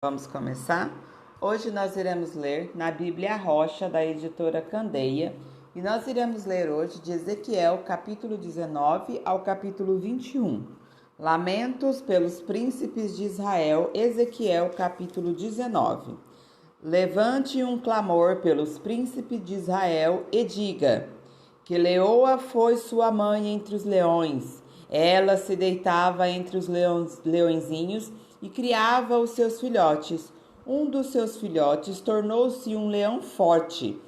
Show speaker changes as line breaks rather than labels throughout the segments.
Vamos começar? Hoje nós iremos ler na Bíblia Rocha, da editora Candeia, e nós iremos ler hoje de Ezequiel, capítulo 19 ao capítulo 21. Lamentos pelos príncipes de Israel, Ezequiel, capítulo 19. Levante um clamor pelos príncipes de Israel e diga: que leoa foi sua mãe entre os leões. Ela se deitava entre os leõezinhos e criava os seus filhotes. Um dos seus filhotes tornou-se um leão forte.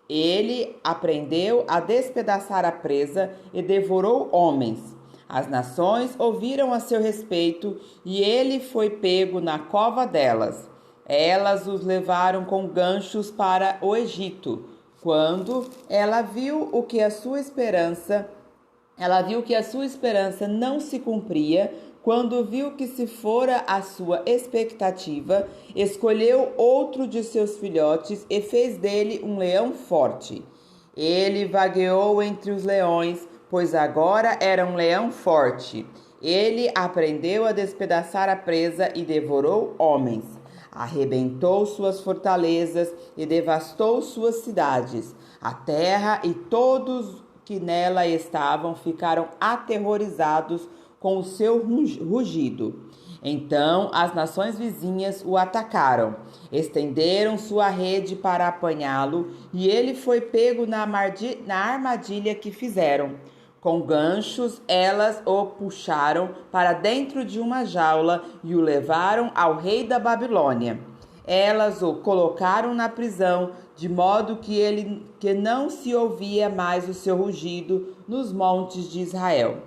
Ele aprendeu a despedaçar a presa e devorou homens. As nações ouviram a seu respeito e ele foi pego na cova delas. Elas os levaram com ganchos para o Egito. Quando ela viu que a sua esperança não se cumpria, quando viu que se fora a sua expectativa, escolheu outro de seus filhotes e fez dele um leão forte. Ele vagueou entre os leões, pois agora era um leão forte. Ele aprendeu a despedaçar a presa e devorou homens. Arrebentou suas fortalezas e devastou suas cidades. A terra e todos que nela estavam ficaram aterrorizados com o seu rugido. Então as nações vizinhas o atacaram, estenderam sua rede para apanhá-lo, e ele foi pego na armadilha que fizeram. Com ganchos, elas o puxaram para dentro de uma jaula e o levaram ao rei da Babilônia. Elas o colocaram na prisão, de modo que não se ouvia mais o seu rugido nos montes de Israel.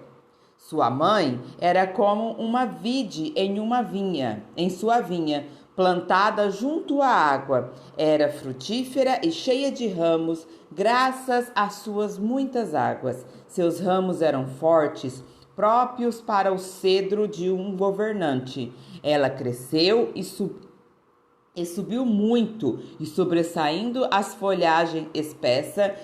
Sua mãe era como uma vide em sua vinha, plantada junto à água. Era frutífera e cheia de ramos, graças às suas muitas águas. Seus ramos eram fortes, próprios para o cedro de um governante. Ela cresceu e subiu muito, e sobressaindo as folhagens espessa,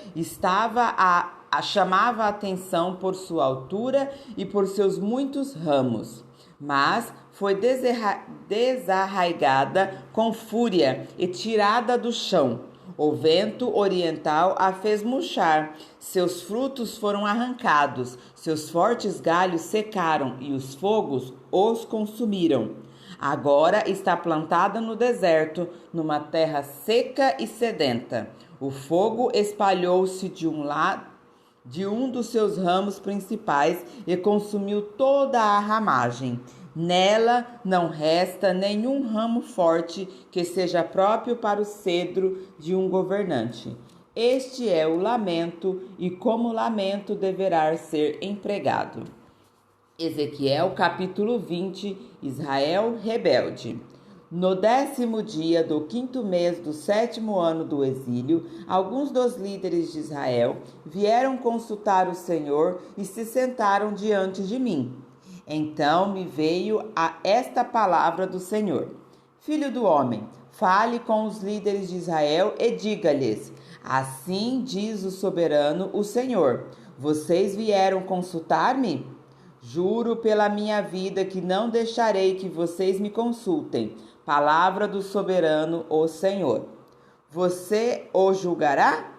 chamava a atenção por sua altura e por seus muitos ramos. Mas foi desarraigada com fúria e tirada do chão. O vento oriental a fez murchar, seus frutos foram arrancados, seus fortes galhos secaram e os fogos os consumiram. Agora está plantada no deserto, numa terra seca e sedenta. O fogo espalhou-se de um dos seus ramos principais e consumiu toda a ramagem. Nela não resta nenhum ramo forte que seja próprio para o cedro de um governante. Este é o lamento, e como lamento deverá ser empregado. Ezequiel capítulo 20, Israel rebelde. No 10º dia do 5º mês do 7º ano do exílio, alguns dos líderes de Israel vieram consultar o Senhor e se sentaram diante de mim. Então me veio esta palavra do Senhor: Filho do homem, fale com os líderes de Israel e diga-lhes: assim diz o soberano, o Senhor: vocês vieram consultar-me? Juro pela minha vida que não deixarei que vocês me consultem. Palavra do soberano, o Senhor. Você o julgará?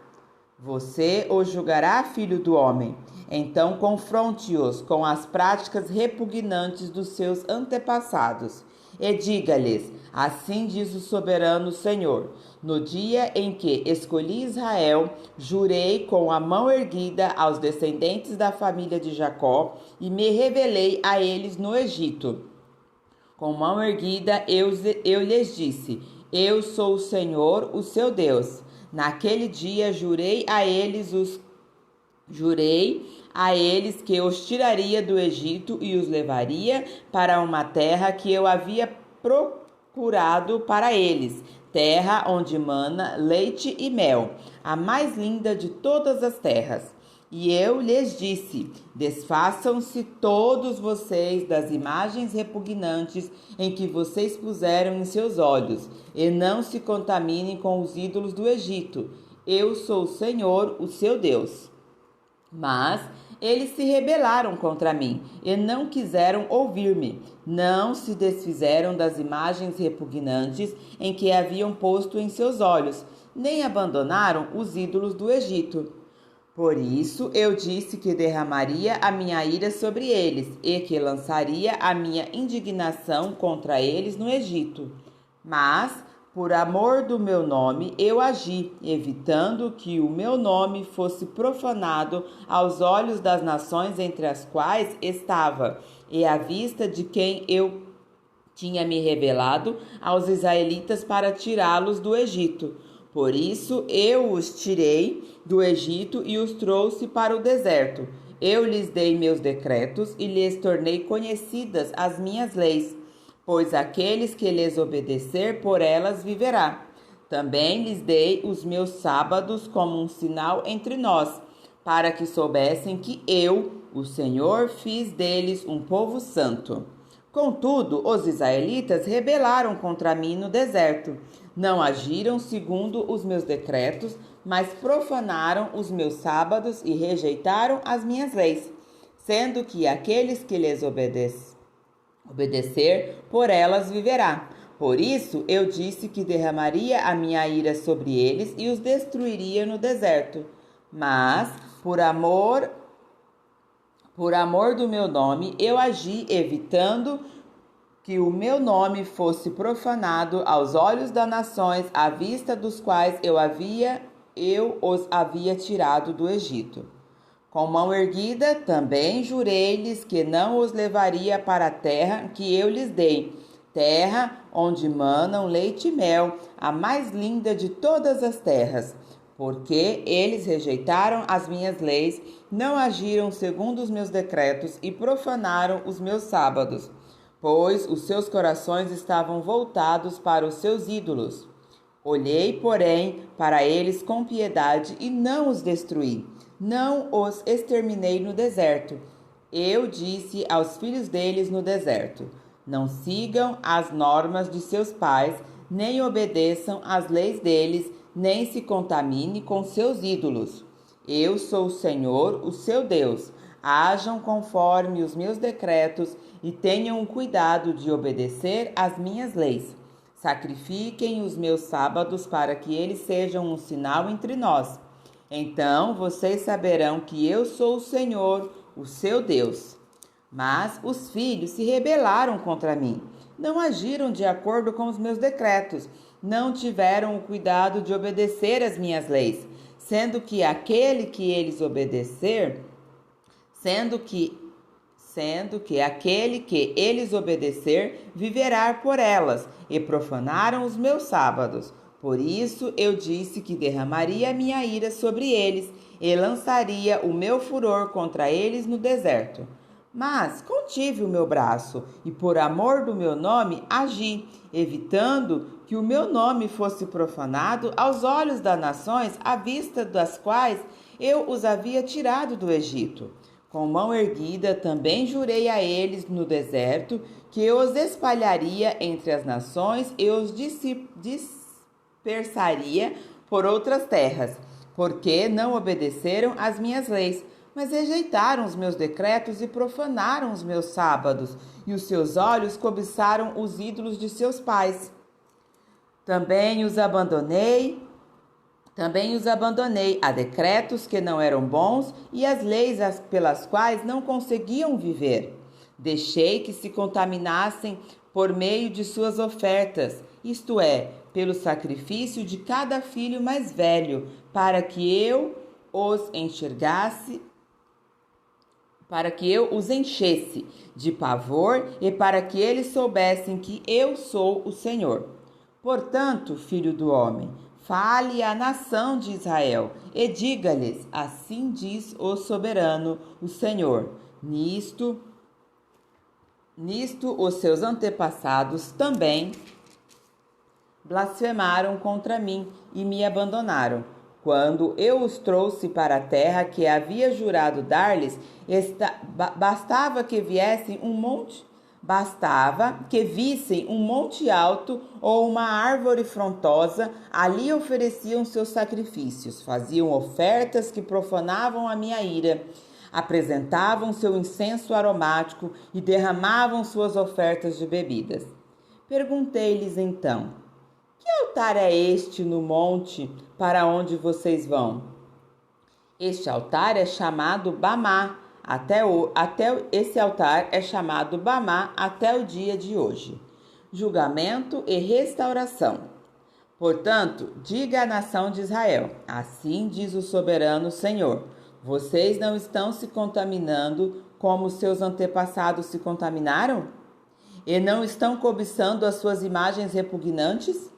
Você o julgará, filho do homem? Então confronte-os com as práticas repugnantes dos seus antepassados. E diga-lhes: assim diz o soberano Senhor: no dia em que escolhi Israel, jurei com a mão erguida aos descendentes da família de Jacó e me revelei a eles no Egito. Com mão erguida eu lhes disse: eu sou o Senhor, o seu Deus. Naquele dia jurei a eles que os tiraria do Egito e os levaria para uma terra que eu havia procurado para eles, terra onde mana leite e mel, a mais linda de todas as terras. E eu lhes disse: desfaçam-se todos vocês das imagens repugnantes em que vocês puseram em seus olhos, e não se contaminem com os ídolos do Egito. Eu sou o Senhor, o seu Deus. Mas Eles se rebelaram contra mim e não quiseram ouvir-me. Não se desfizeram das imagens repugnantes em que haviam posto em seus olhos, nem abandonaram os ídolos do Egito. Por isso eu disse que derramaria a minha ira sobre eles e que lançaria a minha indignação contra eles no Egito. Mas, por amor do meu nome, eu agi, evitando que o meu nome fosse profanado aos olhos das nações entre as quais estava, e à vista de quem eu tinha me revelado aos israelitas para tirá-los do Egito. Por isso eu os tirei do Egito e os trouxe para o deserto. Eu lhes dei meus decretos e lhes tornei conhecidas as minhas leis, pois aqueles que lhes obedecer por elas viverá. Também lhes dei os meus sábados como um sinal entre nós, para que soubessem que eu, o Senhor, fiz deles um povo santo. Contudo, os israelitas rebelaram contra mim no deserto. Não agiram segundo os meus decretos, mas profanaram os meus sábados e rejeitaram as minhas leis, sendo que aqueles que lhes obedecer, por elas viverá. Por isso eu disse que derramaria a minha ira sobre eles e os destruiria no deserto. Mas, por amor do meu nome, eu agi evitando que o meu nome fosse profanado aos olhos das nações, à vista dos quais eu os havia tirado do Egito. Com mão erguida, também jurei-lhes que não os levaria para a terra que eu lhes dei, terra onde manam leite e mel, a mais linda de todas as terras. Porque eles rejeitaram as minhas leis, não agiram segundo os meus decretos e profanaram os meus sábados, pois os seus corações estavam voltados para os seus ídolos. Olhei, porém, para eles com piedade e não os destruí, não os exterminei no deserto. Eu disse aos filhos deles no deserto: não sigam as normas de seus pais, nem obedeçam às leis deles, nem se contamine com seus ídolos. Eu sou o Senhor, o seu Deus. Hajam conforme os meus decretos e tenham o cuidado de obedecer às minhas leis. Sacrifiquem os meus sábados para que eles sejam um sinal entre nós. Então vocês saberão que eu sou o Senhor, o seu Deus. Mas os filhos se rebelaram contra mim. Não agiram de acordo com os meus decretos, não tiveram o cuidado de obedecer às minhas leis, sendo que aquele que eles obedecer viverá por elas, e profanaram os meus sábados. Por isso eu disse que derramaria a minha ira sobre eles e lançaria o meu furor contra eles no deserto. Mas contive o meu braço e, por amor do meu nome, agi, evitando que o meu nome fosse profanado aos olhos das nações à vista das quais eu os havia tirado do Egito. Com mão erguida também jurei a eles no deserto que eu os espalharia entre as nações e os dispersaria por outras terras, porque não obedeceram às minhas leis, mas rejeitaram os meus decretos e profanaram os meus sábados, e os seus olhos cobiçaram os ídolos de seus pais. Também os abandonei a decretos que não eram bons e as leis pelas quais não conseguiam viver. Deixei que se contaminassem por meio de suas ofertas, isto é, pelo sacrifício de cada filho mais velho, para que eu os enchesse de pavor e para que eles soubessem que eu sou o Senhor. Portanto, filho do homem, fale à nação de Israel e diga-lhes: assim diz o soberano, o Senhor. Nisto os seus antepassados também blasfemaram contra mim e me abandonaram. Quando eu os trouxe para a terra que havia jurado dar-lhes, bastava que vissem um monte alto ou uma árvore frondosa, ali ofereciam seus sacrifícios, faziam ofertas que profanavam a minha ira. apresentavam seu incenso aromático e derramavam suas ofertas de bebidas. Perguntei-lhes então: que altar é este no monte para onde vocês vão? Este altar é chamado Bamá. Esse altar é chamado Bamá até o dia de hoje. Julgamento e restauração. Portanto, diga à nação de Israel: assim diz o soberano Senhor: vocês não estão se contaminando como seus antepassados se contaminaram? E não estão cobiçando as suas imagens repugnantes?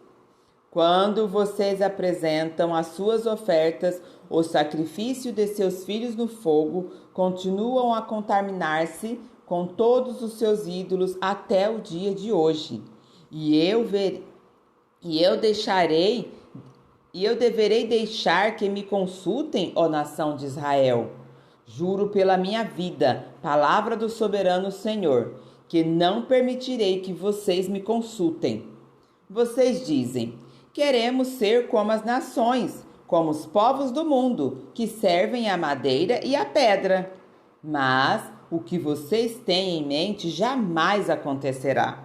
Quando vocês apresentam as suas ofertas, o sacrifício de seus filhos no fogo, continuam a contaminar-se com todos os seus ídolos até o dia de hoje. E eu deverei deixar que me consultem, ó nação de Israel. Juro pela minha vida, palavra do soberano Senhor, que não permitirei que vocês me consultem. Vocês dizem: queremos ser como as nações, como os povos do mundo, que servem a madeira e a pedra. Mas o que vocês têm em mente jamais acontecerá.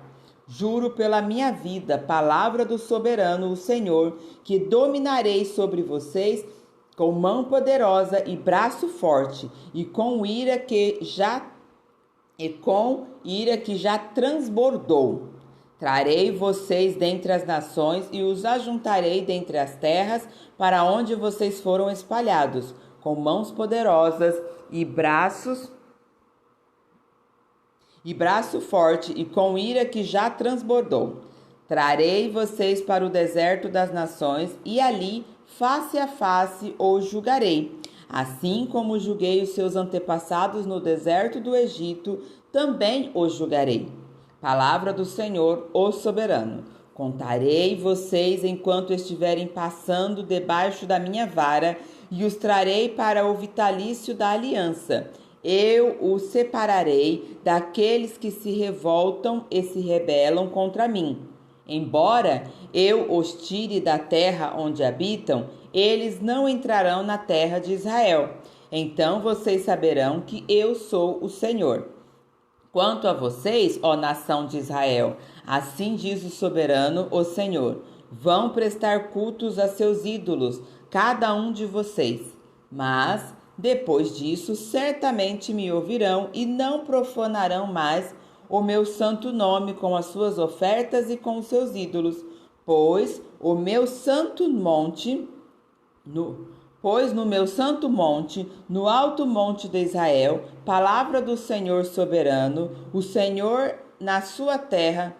Juro pela minha vida, palavra do soberano, o Senhor, que dominarei sobre vocês com mão poderosa e braço forte, e com ira que já transbordou. Trarei vocês dentre as nações e os ajuntarei dentre as terras para onde vocês foram espalhados, com mãos poderosas e braço forte e com ira que já transbordou. Trarei vocês para o deserto das nações e ali, face a face, os julgarei. Assim como julguei os seus antepassados no deserto do Egito, também os julgarei. Palavra do Senhor, o soberano. Contarei vocês enquanto estiverem passando debaixo da minha vara e os trarei para o vitalício da aliança. Eu os separarei daqueles que se revoltam e se rebelam contra mim. Embora eu os tire da terra onde habitam, eles não entrarão na terra de Israel. Então vocês saberão que eu sou o Senhor. Quanto a vocês, ó nação de Israel, assim diz o soberano, o Senhor: vão prestar cultos a seus ídolos, cada um de vocês. Mas, depois disso, certamente me ouvirão e não profanarão mais o meu santo nome com as suas ofertas e com os seus ídolos, pois no meu santo monte, no alto monte de Israel, palavra do Senhor soberano, o Senhor na sua terra,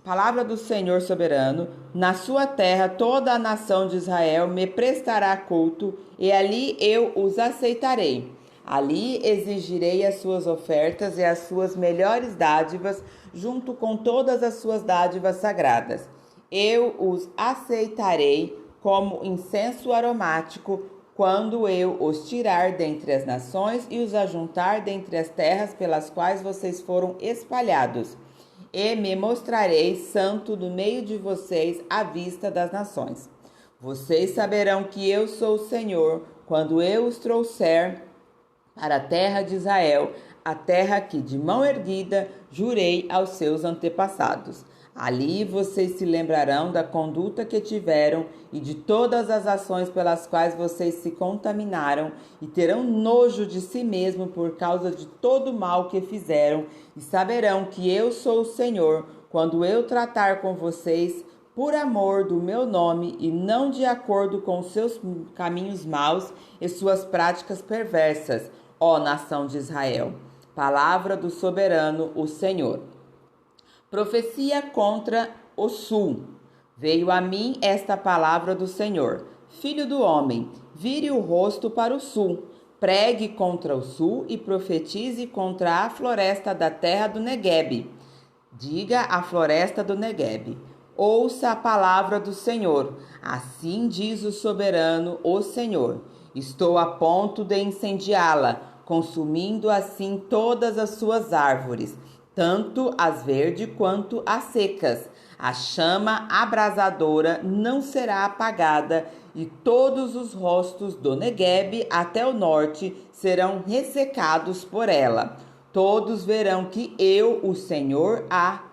palavra do Senhor soberano, na sua terra toda a nação de Israel me prestará culto, e ali eu os aceitarei. Ali exigirei as suas ofertas e as suas melhores dádivas, junto com todas as suas dádivas sagradas. Eu os aceitarei como incenso aromático, quando eu os tirar dentre as nações e os ajuntar dentre as terras pelas quais vocês foram espalhados. E me mostrarei santo no meio de vocês à vista das nações. Vocês saberão que eu sou o Senhor, quando eu os trouxer para a terra de Israel, a terra que de mão erguida jurei aos seus antepassados. Ali vocês se lembrarão da conduta que tiveram e de todas as ações pelas quais vocês se contaminaram, e terão nojo de si mesmo por causa de todo o mal que fizeram, e saberão que eu sou o Senhor, quando eu tratar com vocês por amor do meu nome e não de acordo com seus caminhos maus e suas práticas perversas, ó nação de Israel. Palavra do soberano, o Senhor. Profecia contra o sul. Veio a mim esta palavra do Senhor: filho do homem, vire o rosto para o sul, pregue contra o sul e profetize contra a floresta da terra do Neguebe. Diga à floresta do Neguebe: ouça a palavra do Senhor. Assim diz o soberano, o Senhor: estou a ponto de incendiá-la, consumindo assim todas as suas árvores, tanto as verdes quanto as secas. A chama abrasadora não será apagada, e todos os rostos do Neguebe até o norte serão ressecados por ela. Todos verão que eu, o Senhor, a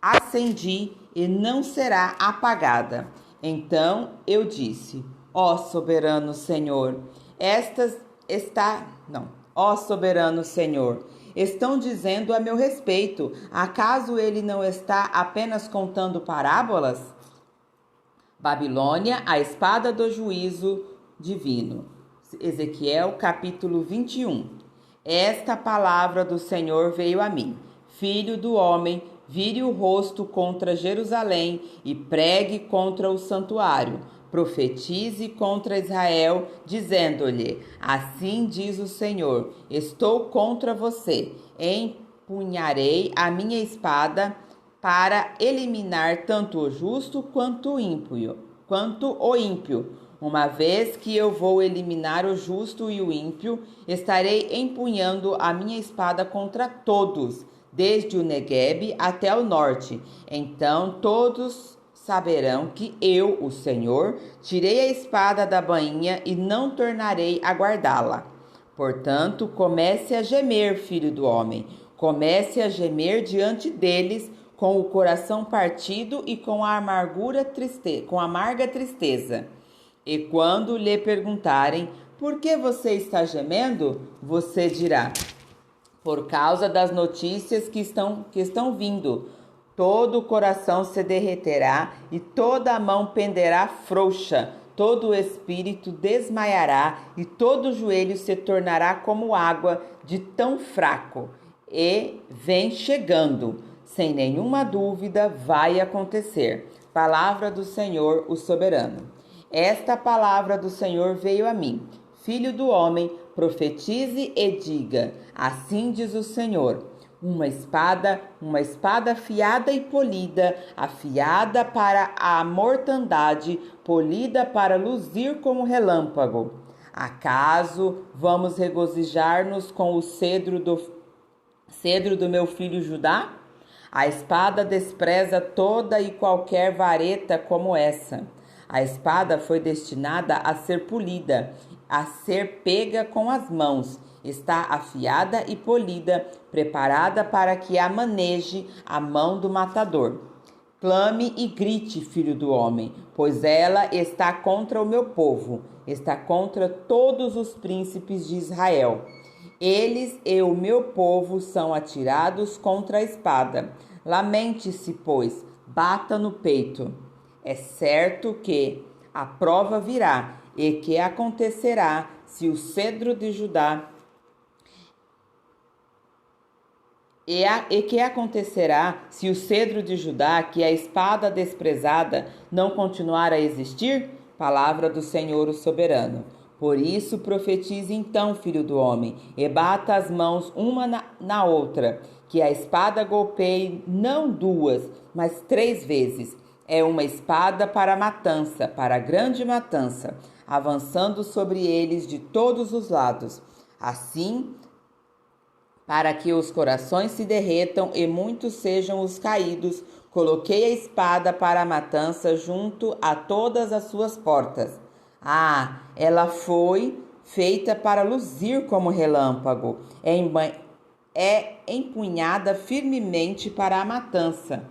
acendi e não será apagada. Então eu disse: Ó soberano Senhor, ó soberano Senhor, estão dizendo a meu respeito. Acaso ele não está apenas contando parábolas? Babilônia, a espada do juízo divino. Ezequiel capítulo 21. Esta palavra do Senhor veio a mim. Filho do homem, vire o rosto contra Jerusalém e pregue contra o santuário. Profetize contra Israel, dizendo-lhe: assim diz o Senhor, estou contra você. Empunharei a minha espada para eliminar tanto o justo quanto o ímpio. Uma vez que eu vou eliminar o justo e o ímpio, estarei empunhando a minha espada contra todos, desde o Neguebe até o norte. Então todos saberão que eu, o Senhor, tirei a espada da bainha e não tornarei a guardá-la. Portanto, comece a gemer, filho do homem. Comece a gemer diante deles, com o coração partido e com a amarga tristeza. E quando lhe perguntarem: por que você está gemendo? Você dirá: por causa das notícias que estão vindo. Todo o coração se derreterá e toda a mão penderá frouxa. Todo o espírito desmaiará e todo o joelho se tornará como água de tão fraco. E vem chegando. Sem nenhuma dúvida vai acontecer. Palavra do Senhor, o soberano. Esta palavra do Senhor veio a mim. Filho do homem, profetize e diga: assim diz o Senhor. Uma espada afiada e polida, afiada para a mortandade, polida para luzir como relâmpago. Acaso vamos regozijar-nos com o cedro do meu filho Judá? A espada despreza toda e qualquer vareta como essa. A espada foi destinada a ser polida, a ser pega com as mãos. Está afiada e polida, preparada para que a maneje a mão do matador. Clame e grite, filho do homem, pois ela está contra o meu povo, está contra todos os príncipes de Israel. Eles e o meu povo são atirados contra a espada. Lamente-se, pois, bata no peito. É certo que a prova virá, e que acontecerá se o cedro de Judá que a espada desprezada, não continuar a existir? Palavra do Senhor, o soberano. Por isso profetize então, filho do homem, e bata as mãos uma na outra, que a espada golpeie não 2, mas 3 vezes. É uma espada para a matança, para a grande matança, avançando sobre eles de todos os lados. Assim, para que os corações se derretam e muitos sejam os caídos, coloquei a espada para a matança junto a todas as suas portas. Ah, ela foi feita para luzir como relâmpago, é empunhada firmemente para a matança.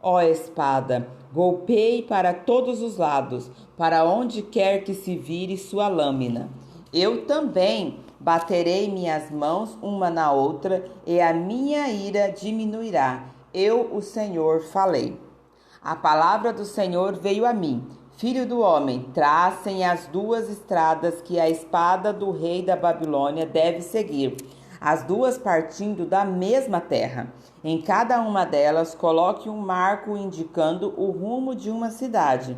Ó espada, golpeie para todos os lados, para onde quer que se vire sua lâmina. Eu também baterei minhas mãos uma na outra, e a minha ira diminuirá. Eu, o Senhor, falei. A palavra do Senhor veio a mim. Filho do homem, tracem as 2 estradas que a espada do rei da Babilônia deve seguir, as 2 partindo da mesma terra. Em cada uma delas, coloque um marco indicando o rumo de uma cidade.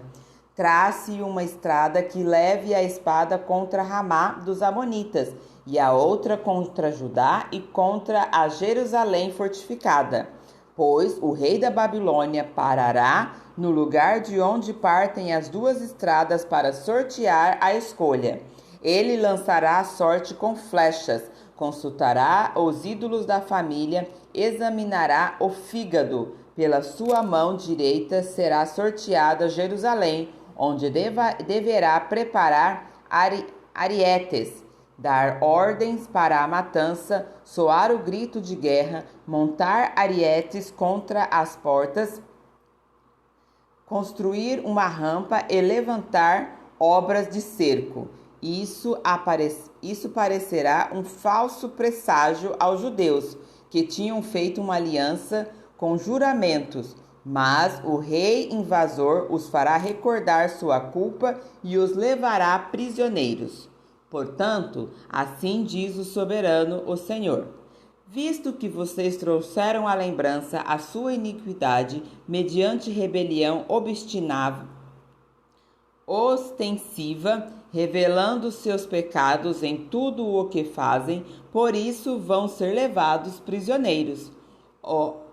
Trace uma estrada que leve a espada contra Ramá dos Amonitas, e a outra contra Judá e contra a Jerusalém fortificada. Pois o rei da Babilônia parará no lugar de onde partem as 2 estradas para sortear a escolha. Ele lançará a sorte com flechas, consultará os ídolos da família, examinará o fígado, Pela sua mão direita será sorteada Jerusalém, onde deverá preparar arietes, dar ordens para a matança, soar o grito de guerra, montar arietes contra as portas, construir uma rampa e levantar obras de cerco. Isso parecerá um falso presságio aos judeus, que tinham feito uma aliança com juramentos, mas o rei invasor os fará recordar sua culpa e os levará prisioneiros. Portanto, assim diz o soberano, o Senhor: visto que vocês trouxeram à lembrança a sua iniquidade mediante rebelião ostensiva, revelando seus pecados em tudo o que fazem, por isso vão ser levados prisioneiros. Ó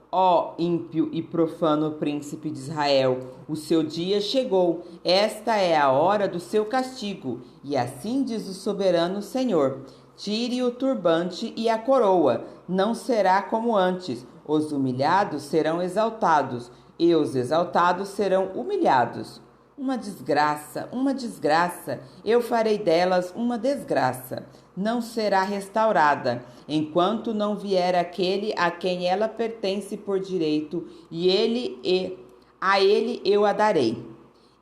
ímpio e profano príncipe de Israel, o seu dia chegou, esta é a hora do seu castigo, e assim diz o soberano Senhor: tire o turbante e a coroa, não será como antes, os humilhados serão exaltados, e os exaltados serão humilhados. Uma desgraça, eu farei delas uma desgraça. Não será restaurada, enquanto não vier aquele a quem ela pertence por direito, a ele eu a darei.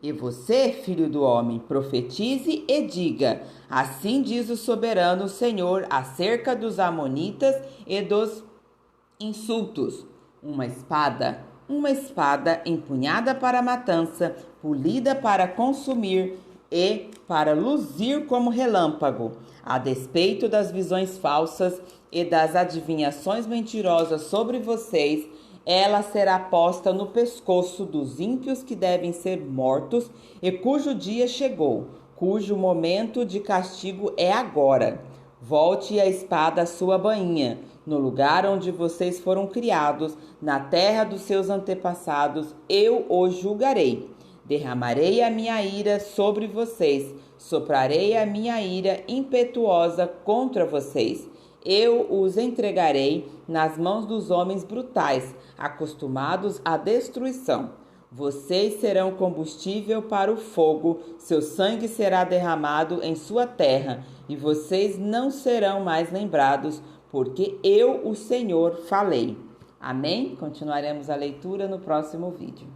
E você, filho do homem, profetize e diga: assim diz o soberano Senhor acerca dos amonitas e dos insultos. Uma espada empunhada para a matança, polida para consumir e para luzir como relâmpago. A despeito das visões falsas e das adivinhações mentirosas sobre vocês, ela será posta no pescoço dos ímpios que devem ser mortos e cujo dia chegou, cujo momento de castigo é agora. Volte a espada à sua bainha, no lugar onde vocês foram criados, na terra dos seus antepassados, eu os julgarei. Derramarei a minha ira sobre vocês, soprarei a minha ira impetuosa contra vocês. Eu os entregarei nas mãos dos homens brutais, acostumados à destruição. Vocês serão combustível para o fogo, seu sangue será derramado em sua terra, e vocês não serão mais lembrados, porque eu, o Senhor, falei. Amém? Continuaremos a leitura no próximo vídeo.